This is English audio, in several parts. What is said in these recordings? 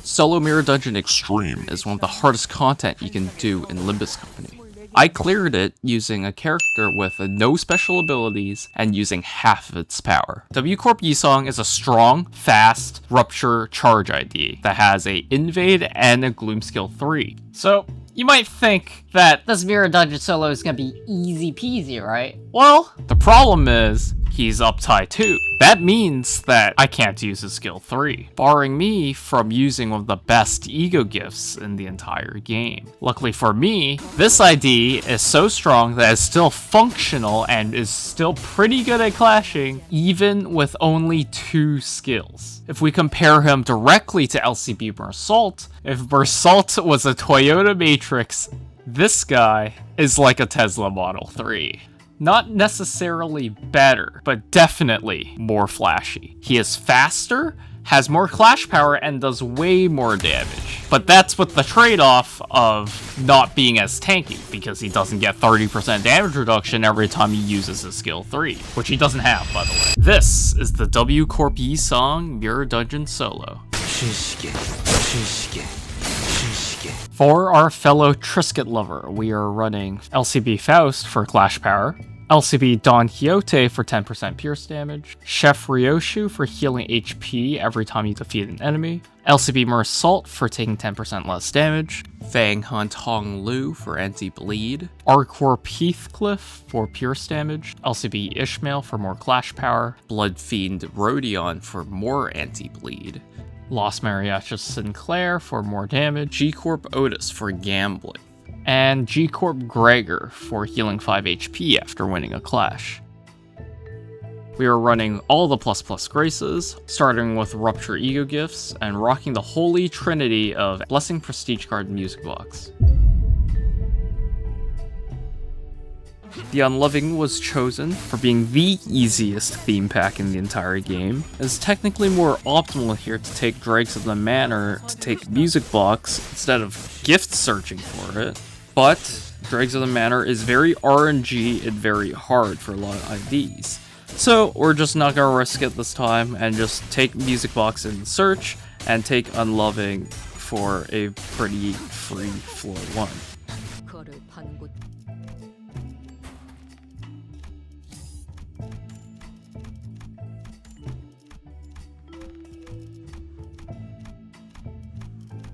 Solo Mirror Dungeon Extreme is one of the hardest content you can do in Limbus Company. I cleared it using a character with no special abilities and using half of its power. W Corp Yisong is a strong, fast, rupture charge ID that has a invade and a gloom skill 3. So, you might think that this Mirror Dungeon solo is gonna be easy peasy, right? well, the problem is, he's Uptie too. That means that I can't use his skill 3, barring me from using one of the best E.G.O gifts in the entire game. Luckily for me, this ID is so strong that it's still functional and is still pretty good at clashing, even with only 2 skills. If we compare him directly to LCB Mersault, if Mersault was a Toyota Matrix, this guy is like a Tesla Model 3. Not necessarily better, but definitely more flashy. He is faster, has more clash power, and does way more damage. But that's with the trade-off of not being as tanky, because he doesn't get 30% damage reduction every time he uses his skill 3, which he doesn't have, by the way. This is the W Corp Yisong Mirror Dungeon solo. For our fellow Triscuit lover, we are running LCB Faust for Clash Power, LCB Don Quixote for 10% pierce damage, Chef Ryoshu for healing HP every time you defeat an enemy, LCB Mersault for taking 10% less damage, Fang Hunt Hong Lu for anti-bleed, Arcorp Heathcliff for pierce damage, LCB Ishmael for more Clash Power, Blood Fiend Rodion for more anti-bleed, Lost Mariachi Sinclair for more damage, G Corp Otis for gambling, and G Corp Gregor for healing 5 HP after winning a clash. We are running all the ++ graces, starting with Rupture E.G.O gifts, and rocking the holy trinity of Blessing Prestige Card Music Box. The Unloving was chosen for being the easiest theme pack in the entire game. It's technically more optimal here to take Dregs of the Manor to take Music Box instead of gift searching for it, but Dregs of the Manor is very RNG and very hard for a lot of IDs. So we're just not gonna risk it this time and just take Music Box in search and take Unloving for a pretty free floor 1.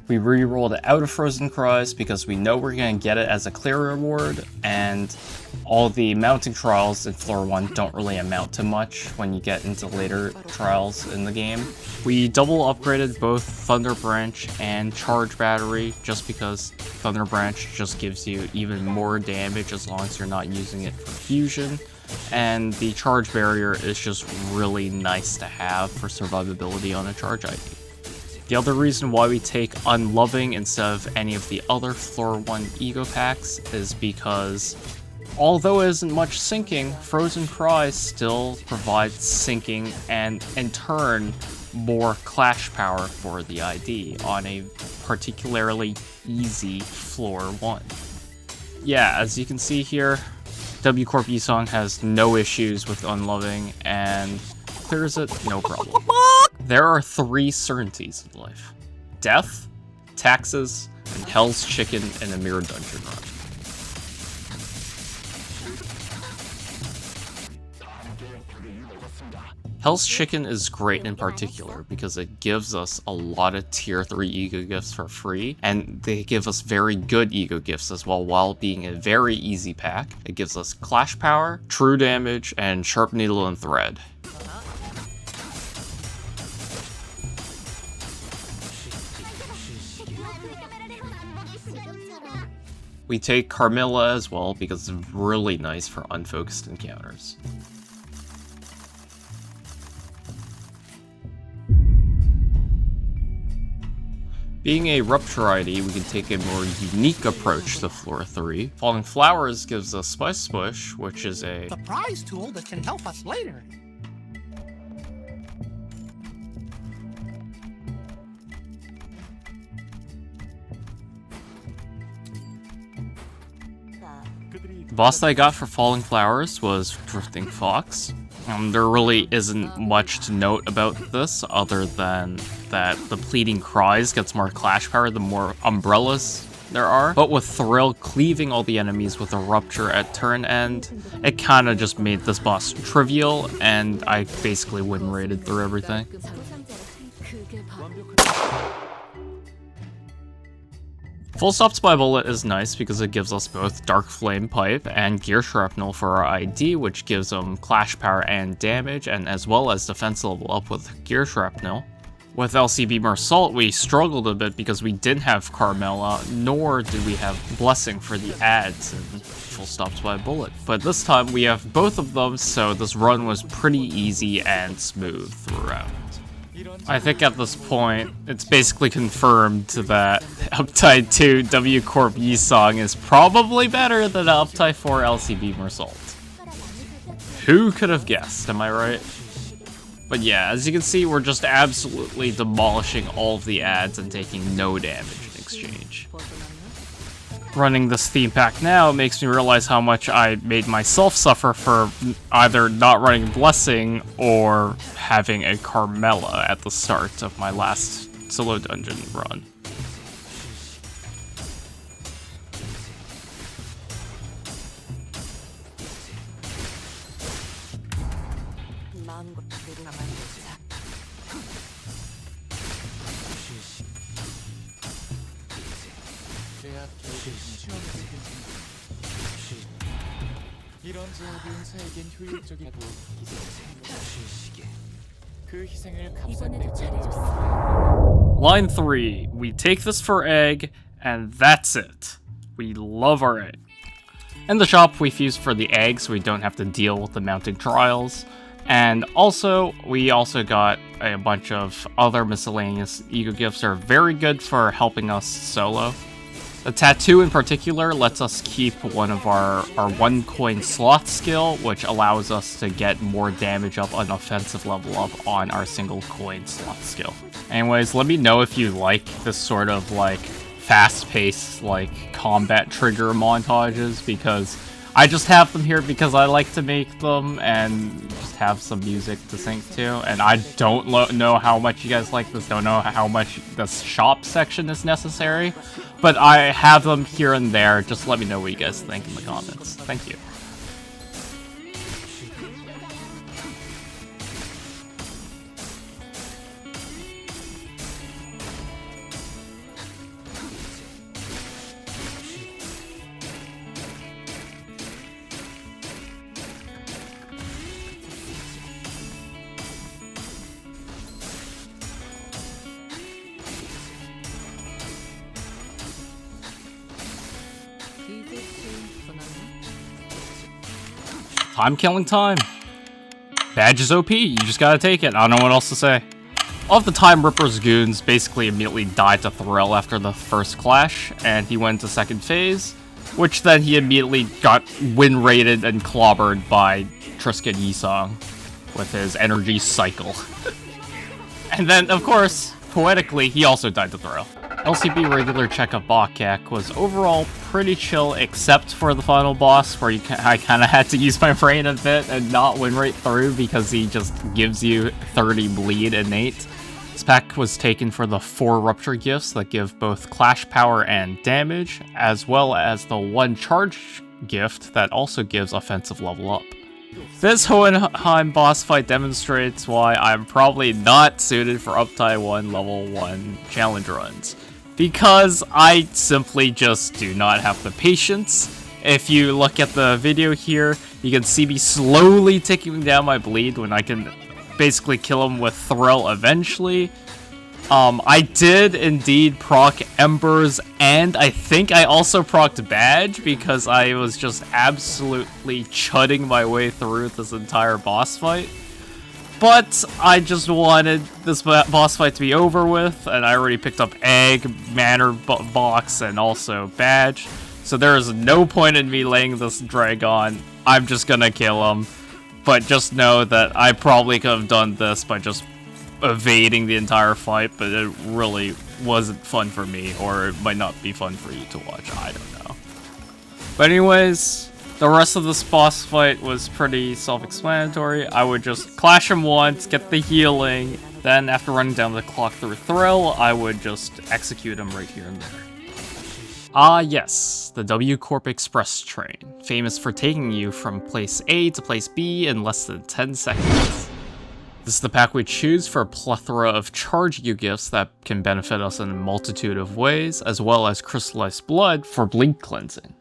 We re-rolled out of Frozen Cries because we know we're going to get it as a clear reward, and all the mounting trials in floor 1 don't really amount to much when you get into later trials in the game. We double upgraded both Thunder Branch and Charge Battery just because Thunder Branch just gives you even more damage as long as you're not using it for fusion, and the Charge Barrier is just really nice to have for survivability on a Charge ID. The other reason why we take Unloving instead of any of the other floor 1 E.G.O packs is because, although it isn't much syncing, Frozen Cries still provides syncing and, in turn, more clash power for the ID on a particularly easy floor 1. Yeah, as you can see here, W Corp Yisong has no issues with Unloving and clears it no problem. There are 3 certainties in life: death, taxes, and Hell's Chicken in a Mirror Dungeon run. Hell's Chicken is great in particular because it gives us a lot of tier 3 E.G.O gifts for free, and they give us very good E.G.O gifts as well while being a very easy pack. It gives us Clash Power, True Damage, and Sharp Needle and Thread. We take Carmilla as well because it's really nice for unfocused encounters. Being a Rupture ID, we can take a more unique approach to floor 3. Falling Flowers gives us Spice Push, which is a surprise tool that can help us later. The boss that I got for Falling Flowers was Drifting Fox. There really isn't much to note about this other than that the Pleading Cries gets more clash power the more umbrellas there are. But with Thrill cleaving all the enemies with a Rupture at turn end, it kinda just made this boss trivial, and I basically win rated through everything. Full Stop Spy Bullet is nice because it gives us both Dark Flame Pipe and Gear Shrapnel for our ID, which gives them clash power and damage, and as well as defense level up with Gear Shrapnel. With LCB Mersault, we struggled a bit because we didn't have Carmella, nor did we have Blessing for the ads in Full Stop Spy Bullet. But this time we have both of them, so this run was pretty easy and smooth throughout. I think at this point, it's basically confirmed that Uptie 2 W Corp Yi-Song is probably better than Uptie 4 LCB Mersault. Who could have guessed, am I right? But yeah, as you can see, we're just absolutely demolishing all of the ads and taking no damage in exchange. Running this theme pack now makes me realize how much I made myself suffer for either not running Blessing or having a Carmella at the start of my last solo dungeon run. Line 3, we take this for egg, and that's it. We love our egg. In the shop, we fuse for the egg so we don't have to deal with the mounting trials. And also, we also got a bunch of other miscellaneous E.G.O gifts that are very good for helping us solo. The tattoo in particular lets us keep one of our 1 coin sloth skill, which allows us to get more damage up on offensive level up on our single coin sloth skill. Anyways, let me know if you like this sort of like fast-paced like combat trigger montages, because I just have them here because I like to make them and just have some music to sync to. And I don't know how much you guys like this, don't know how much this shop section is necessary, but I have them here and there. Just let me know what you guys think in the comments. Thank you. Time killing time. Badge is OP, you just gotta take it. I don't know what else to say. All of the Time Ripper's goons basically immediately died to Thrill after the first clash, and he went to second phase, which then he immediately got win rated and clobbered by Triscuit Yi-Song with his energy cycle. And then, of course, poetically, he also died to Thrill. LCB regular Checkup Bokgak was overall pretty chill, except for the final boss, where I kind of had to use my brain a bit and not win right through because he just gives you 30 bleed innate. This pack was taken for the 4 Rupture gifts that give both clash power and damage, as well as the 1 charge gift that also gives offensive level up. This Hohenheim boss fight demonstrates why I'm probably not suited for Uptie 1 level 1 challenge runs, because I simply just do not have the patience. If you look at the video here, you can see me slowly taking down my bleed when I can basically kill him with Thrill eventually. I did indeed proc Embers, and I think I also procced Badge because I was just absolutely chudding my way through this entire boss fight. But I just wanted this boss fight to be over with, and I already picked up Egg, Manor Box, and also Badge. So there is no point in me laying this drag on. I'm just gonna kill him. But just know that I probably could have done this by just evading the entire fight, but it really wasn't fun for me, or it might not be fun for you to watch, I don't know. But anyways, the rest of this boss fight was pretty self-explanatory. I would just clash him once, get the healing, Then after running down the clock through Thrill, I would just execute him right here and there. Ah yes, the W Corp Express train, famous for taking you from place A to place B in less than 10 seconds. This is the pack we choose for a plethora of charge E.G.O gifts that can benefit us in a multitude of ways, as well as crystallized blood for bleed cleansing.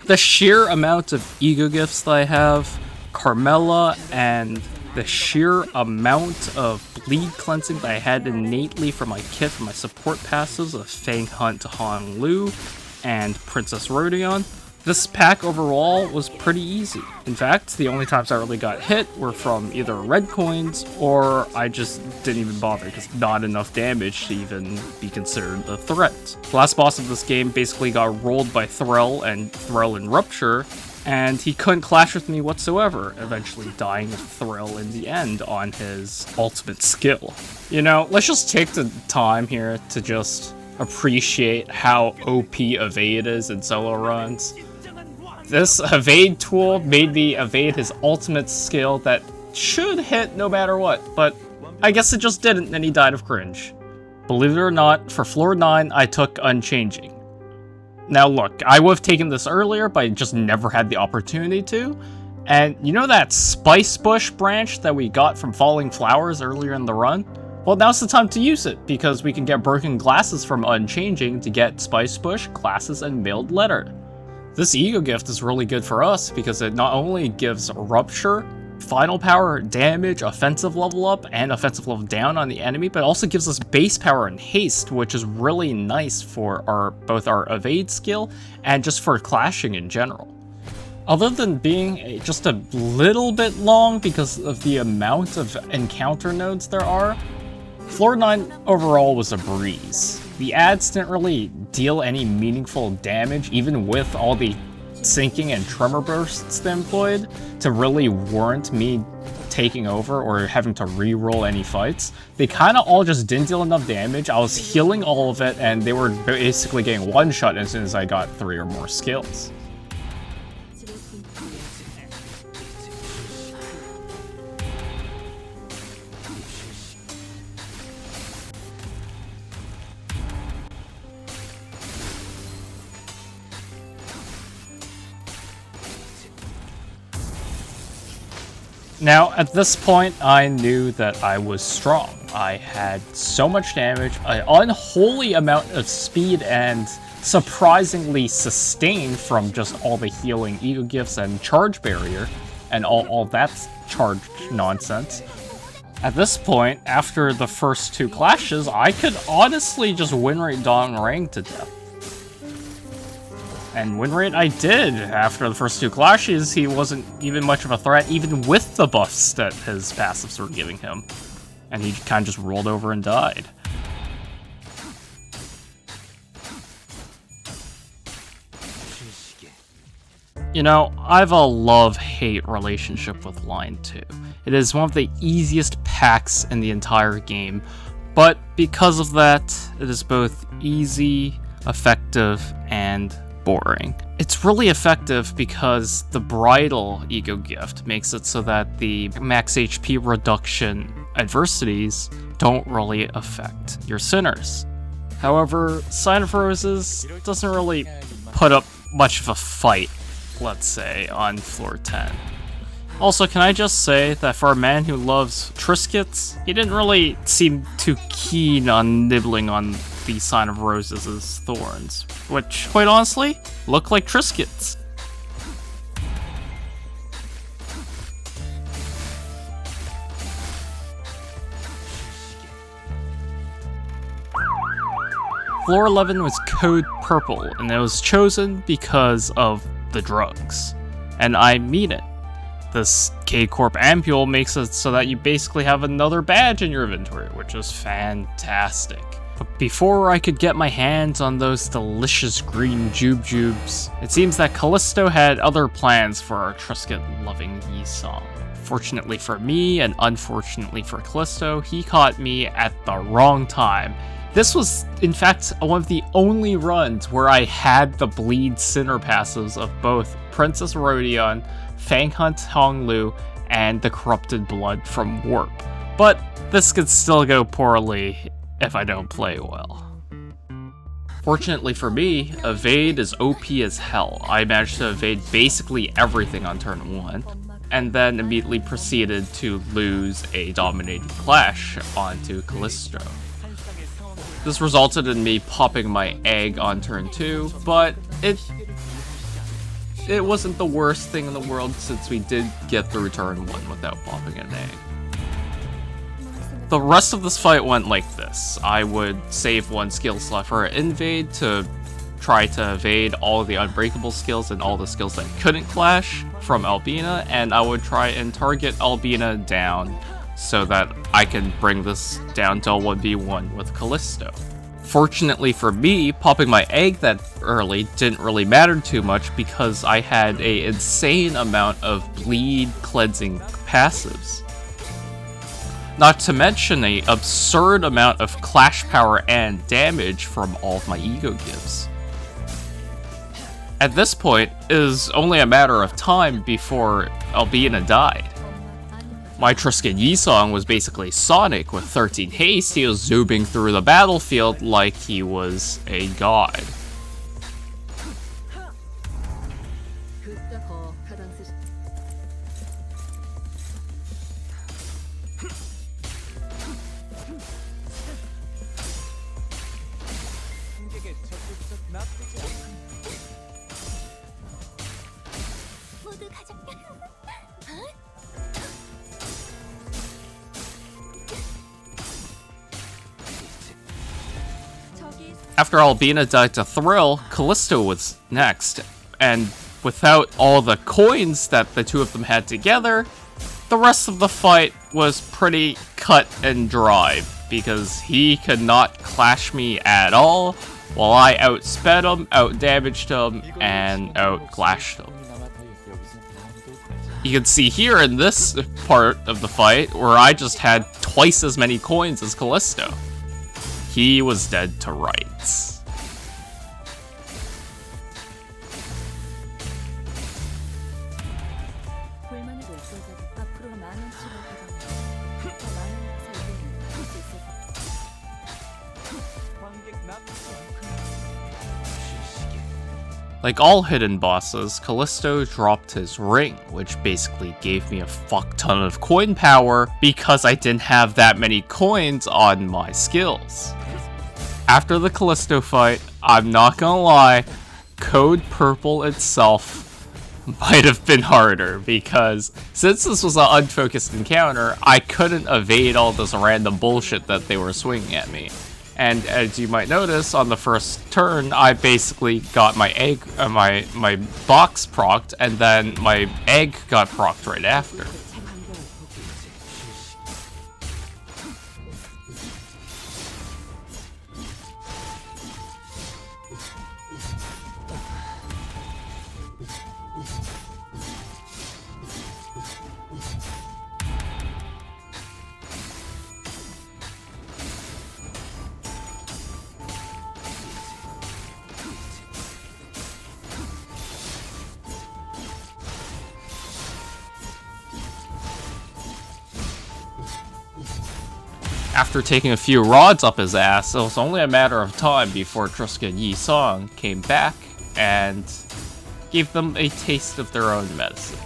The sheer amount of E.G.O gifts that I have, Carmella, and the sheer amount of bleed cleansing that I had innately for my kit for my support passives of Fang Hunt to Hong Lu and Princess Rodion, this pack overall was pretty easy. In fact, the only times I really got hit were from either red coins or I just didn't even bother because not enough damage to even be considered a threat. The last boss of this game basically got rolled by Thrill and Rupture, and he couldn't clash with me whatsoever, eventually dying of Thrill in the end on his ultimate skill. You know, let's just take the time here to just appreciate how OP Evade is in solo runs. This Evade tool made me evade his ultimate skill that should hit no matter what, but I guess it just didn't and he died of cringe. Believe it or not, for floor 9 I took Unchanging. Now look, I would have taken this earlier, but I just never had the opportunity to. And you know that Spice Bush branch that we got from Falling Flowers earlier in the run? Well, now's the time to use it, because we can get broken glasses from Unchanging to get Spice Bush, glasses, and mailed letter. This E.G.O gift is really good for us, because it not only gives Rupture, final power, damage, offensive level up, and offensive level down on the enemy, but also gives us base power and haste, which is really nice for both our evade skill and just for clashing in general. Other than being just a little bit long because of the amount of encounter nodes there are, Floor 9 overall was a breeze. The ads didn't really deal any meaningful damage, even with all the sinking and tremor bursts they employed to really warrant me taking over or having to re-roll any fights. They kind of all just didn't deal enough damage. I was healing all of it and they were basically getting one shot as soon as I got 3 or more skills. Now, at this point, I knew that I was strong. I had so much damage, an unholy amount of speed, and surprisingly sustain from just all the healing E.G.O gifts and charge barrier, and all that charge nonsense. At this point, after the first 2 clashes, I could honestly just win rate Dong Rang to death. And win rate I did. After the first 2 clashes, he wasn't even much of a threat, even with the buffs that his passives were giving him. And he kind of just rolled over and died. You know, I have a love-hate relationship with Line 2. It is one of the easiest packs in the entire game, but because of that, it is both easy, effective, and boring. It's really effective because the Bridle E.G.O gift makes it so that the max HP reduction adversities don't really affect your sinners. However, Sign of Roses doesn't really put up much of a fight, let's say, on floor 10. Also, can I just say that for a man who loves triscuits, he didn't really seem too keen on nibbling on the Sign of Roses' thorns, which, quite honestly, look like triscuits. Floor 11 was Code Purple, and it was chosen because of the drugs. And I mean it. This N Corp ampule makes it so that you basically have another badge in your inventory, which is fantastic. But before I could get my hands on those delicious green jubes, it seems that Callisto had other plans for our Triscuit-loving Yi-Song. Fortunately for me, and unfortunately for Callisto, he caught me at the wrong time. This was, in fact, one of the only runs where I had the Bleed Sinner passives of both Princess Rodion, Fang Hunt Hong Lu, and the Corrupted Blood from Warp. But this could still go poorly if I don't play well. Fortunately for me, evade is OP as hell. I managed to evade basically everything on turn 1, and then immediately proceeded to lose a dominating clash onto Callisto. This resulted in me popping my egg on turn 2, but it wasn't the worst thing in the world since we did get through turn 1 without popping an egg. The rest of this fight went like this. I would save one skill slot for invade to try to evade all the unbreakable skills and all the skills that couldn't clash from Albina, and I would try and target Albina down so that I can bring this down to a 1v1 with Callisto. Fortunately for me, popping my egg that early didn't really matter too much because I had an insane amount of bleed cleansing passives. Not to mention an absurd amount of clash power and damage from all of my E.G.O gives. At this point, it is only a matter of time before Albina died. My Triscuit Yi-Song was basically Sonic with 13 haste. He was zooming through the battlefield like he was a god. After Albina died to Thrill, Callisto was next, and without all the coins that the two of them had together, the rest of the fight was pretty cut and dry, because he could not clash me at all, while I outsped him, outdamaged him, and outclashed him. You can see here in this part of the fight, where I just had twice as many coins as Callisto. He was dead to rights. Like all hidden bosses, Callisto dropped his ring, which basically gave me a fuck ton of coin power because I didn't have that many coins on my skills. After the Callisto fight, I'm not gonna lie, Code Purple itself might have been harder because since this was an unfocused encounter, I couldn't evade all this random bullshit that they were swinging at me. And as you might notice, on the first turn, I basically got my egg, my box procced, and then my egg got procced right after. After taking a few rods up his ass, it was only a matter of time before Triscuit Yi-Song came back and gave them a taste of their own medicine.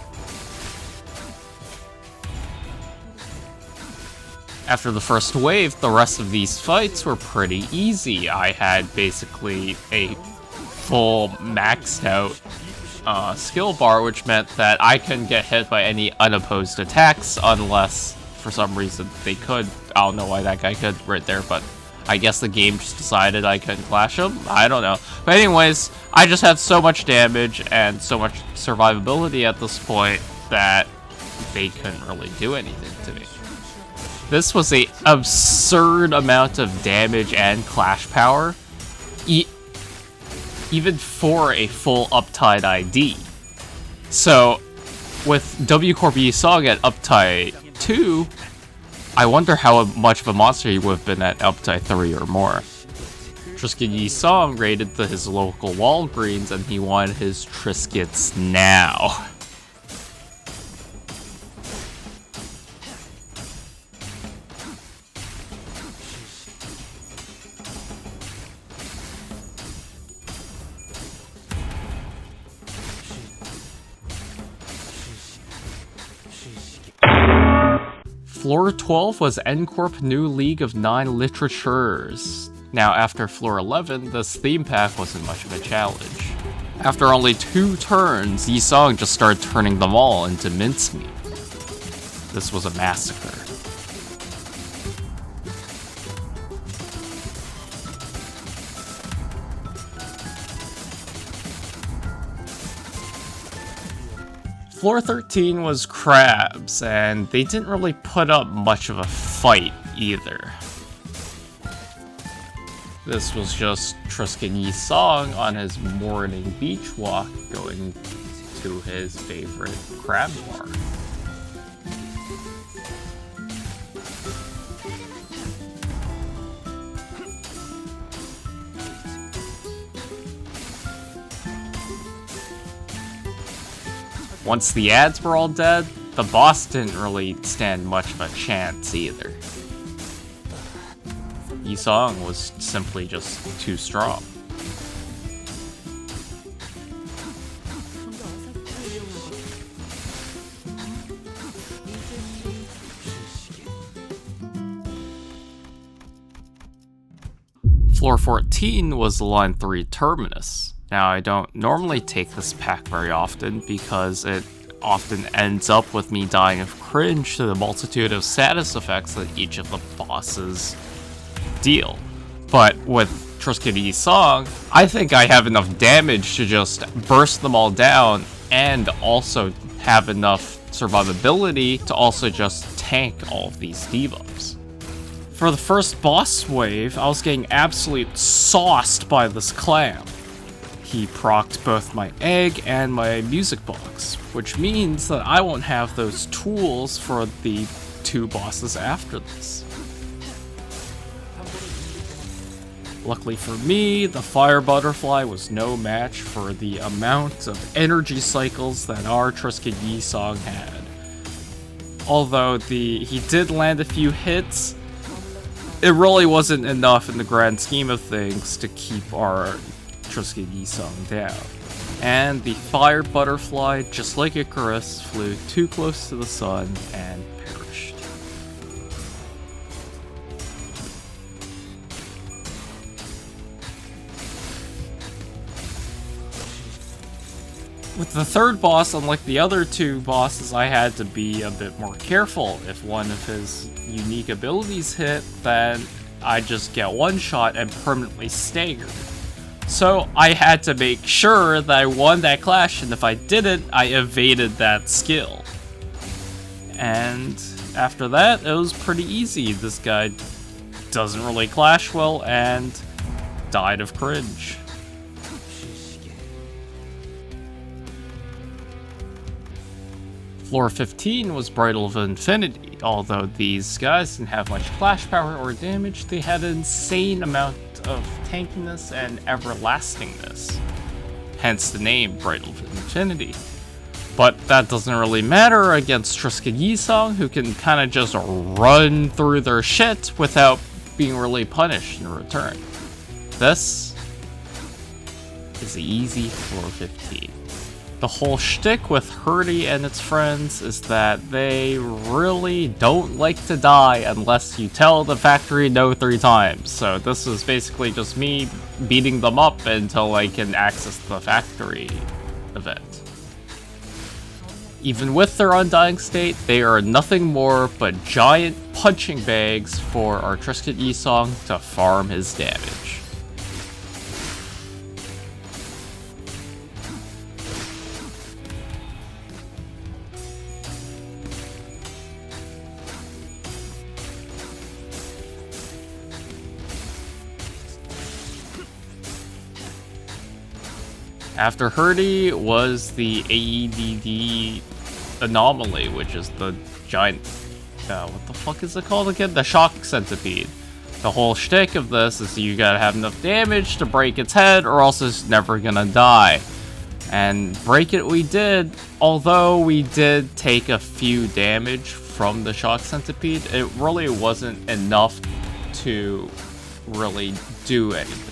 After the first wave, the rest of these fights were pretty easy. I had basically a full maxed out skill bar, which meant that I couldn't get hit by any unopposed attacks unless for some reason they could. I don't know why that guy could right there, but I guess the game just decided I couldn't clash him. I don't know. But anyways, I just had so much damage and so much survivability at this point that they couldn't really do anything to me. This was an absurd amount of damage and clash power, even for a full Uptie ID. So, with W Corp Yi-Song at Uptie 2, I wonder how much of a monster he would have been at Uptie 3 or more. Triscuit Yi-Song raided his local Walgreens and he wanted his Triscuits now. Floor 12 was N Corp New League of 9 Literatures. Now after Floor 11, this theme pack wasn't much of a challenge. After only 2 turns, E.G.O just started turning them all into mincemeat. This was a massacre. Floor 13 was crabs, and they didn't really put up much of a fight either. This was just Triscuit E.G.O on his morning beach walk going to his favorite crab bar. Once the ads were all dead, the boss didn't really stand much of a chance either. E.G.O was simply just too strong. Floor 14 was line 3 Terminus. Now, I don't normally take this pack very often because it often ends up with me dying of cringe to the multitude of status effects that each of the bosses deal. But with Triscuit E.G.O, I think I have enough damage to just burst them all down and also have enough survivability to also just tank all of these debuffs. For the first boss wave, I was getting absolutely sauced by this clam. He procced both my egg and my music box, which means that I won't have those tools for the 2 bosses after this. Luckily for me, the fire butterfly was no match for the amount of energy cycles that our Triscuit E.G.O had. Although he did land a few hits, it really wasn't enough in the grand scheme of things to keep our Triscuit E.G.O down. And the fire butterfly, just like Icarus, flew too close to the sun and perished. With the third boss, unlike the other 2 bosses, I had to be a bit more careful. If one of his unique abilities hit, then I just get one shot and permanently staggered. So I had to make sure that I won that clash, and if I didn't, I evaded that skill. And after that, it was pretty easy. This guy doesn't really clash well and died of cringe. Floor 15 was Bridle of Infinity. Although these guys didn't have much clash power or damage, they had an insane amount of tankiness and everlastingness. Hence the name Bridle of Infinity. But that doesn't really matter against Triscuit E.G.O, who can kind of just run through their shit without being really punished in return. This is the easy Floor 15. The whole shtick with Hurdy and its friends is that they really don't like to die unless you tell the factory no 3 times. So this is basically just me beating them up until I can access the factory event. Even with their undying state, they are nothing more but giant punching bags for our Triscuit E.G.O to farm his damage. After Hurdy was the ADV anomaly, which is the giant, what the fuck is it called again? The shock centipede. The whole shtick of this is you gotta have enough damage to break its head or else it's never gonna die. And break it we did, although we did take a few damage from the shock centipede, it really wasn't enough to really do anything.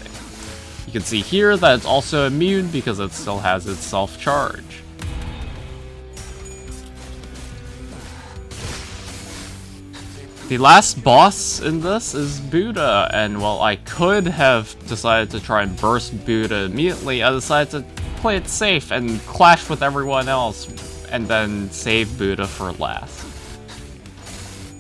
You can see here that it's also immune because it still has its self-charge. The last boss in this is Buddha, and while I could have decided to try and burst Buddha immediately, I decided to play it safe and clash with everyone else, and then save Buddha for last.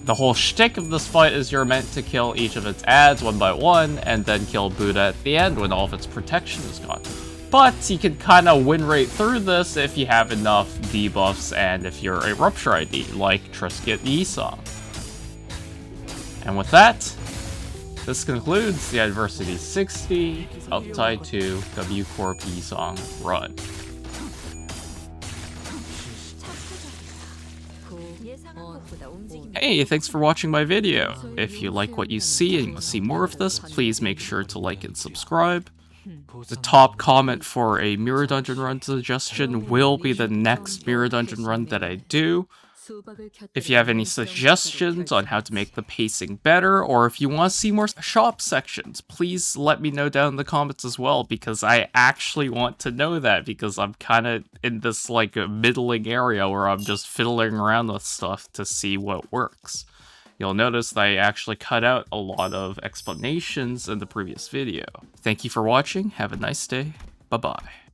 The whole shtick of this fight is you're meant to kill each of its ads one by one, and then kill Buddha at the end when all of its protection is gone. But you can kind of win right through this if you have enough debuffs and if you're a Rupture ID, like Triscuit E.G.O. And with that, this concludes the Adversity 60 Uptie 2 W Corp E.G.O. run. Hey, thanks for watching my video. If you like what you see and you want to see more of this, please make sure to like and subscribe. The top comment for a Mirror Dungeon run suggestion will be the next Mirror Dungeon run that I do. If you have any suggestions on how to make the pacing better, or if you want to see more shop sections, please let me know down in the comments as well, because I actually want to know that, because I'm kind of in this like middling area where I'm just fiddling around with stuff to see what works. You'll notice that I actually cut out a lot of explanations in the previous video. Thank you for watching, have a nice day, bye bye.